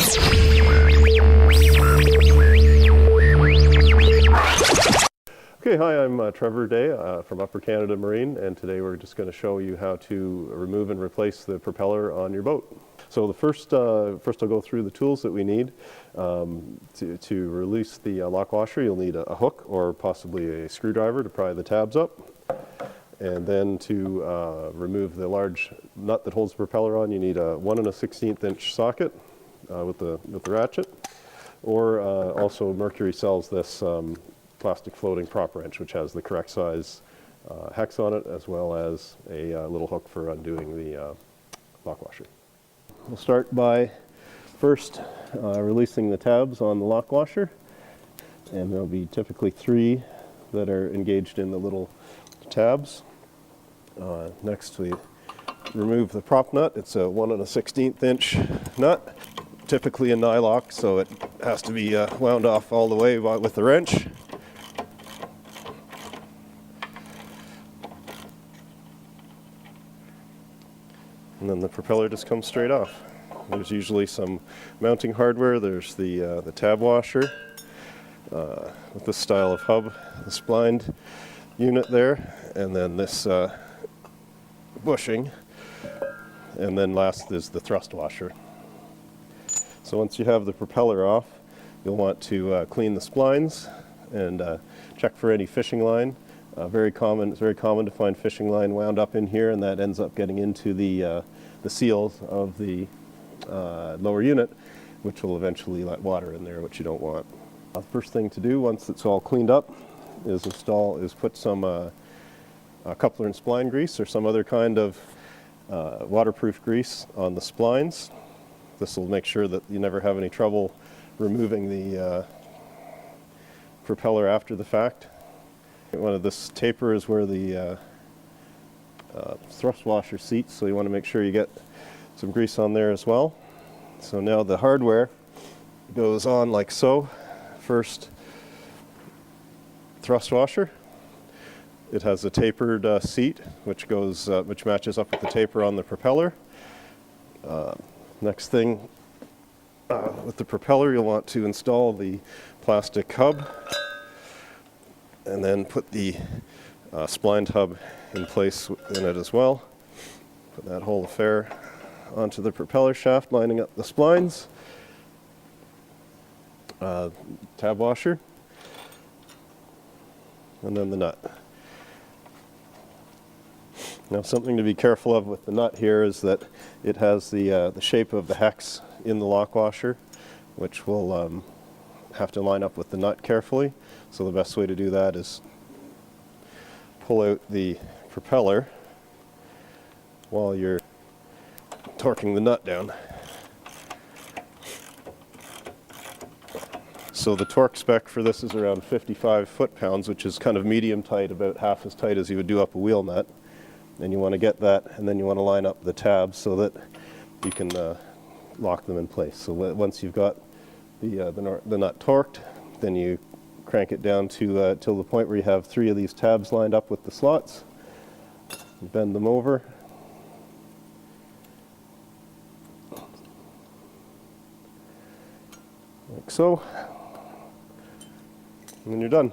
Okay, hi, I'm Trevor Day from Upper Canada Marine, and today we're just going to show you how to remove and replace the propeller on your boat. So the first I'll go through the tools that we need. To release the lock washer, you'll need a hook or possibly a screwdriver to pry the tabs up. And then to remove the large nut that holds the propeller on, you need a 1 1/16 inch socket with the ratchet. Or also Mercury sells this plastic floating prop wrench, which has the correct size hex on it, as well as a little hook for undoing the lock washer. We'll start by first releasing the tabs on the lock washer, and there'll be typically 3 that are engaged in the little tabs. Next we remove the prop nut. It's a 1 1/16 inch nut, typically a nylock, so it has to be wound off all the way with the wrench. And then the propeller just comes straight off. There's usually some mounting hardware. There's the tab washer with this style of hub, the splined unit there, and then this bushing, and then last is the thrust washer. So once you have the propeller off, you'll want to clean the splines and check for any fishing line. It's very common to find fishing line wound up in here, and that ends up getting into the seals of the lower unit, which will eventually let water in there, which you don't want. The first thing to do once it's all cleaned up is put some coupler and spline grease or some other kind of waterproof grease on the splines. This will make sure that you never have any trouble removing the propeller after the fact. One of this taper is where the thrust washer seats, so you want to make sure you get some grease on there as well. So now the hardware goes on like so. First, thrust washer. It has a tapered seat which matches up with the taper on the propeller. Next thing, with the propeller, you'll want to install the plastic hub, and then put the splined hub in place in it as well. Put that whole affair onto the propeller shaft, lining up the splines. Tab washer, and then the nut. Now, something to be careful of with the nut here is that it has the shape of the hex in the lock washer, which will have to line up with the nut carefully. So the best way to do that is pull out the propeller while you're torquing the nut down. So the torque spec for this is around 55 foot-pounds, which is kind of medium tight, about half as tight as you would do up a wheel nut. And you want to get that, and then you want to line up the tabs so that you can lock them in place. So once you've got the nut torqued, then you crank it down to till the point where you have 3 of these tabs lined up with the slots. You bend them over. Like so. And then you're done.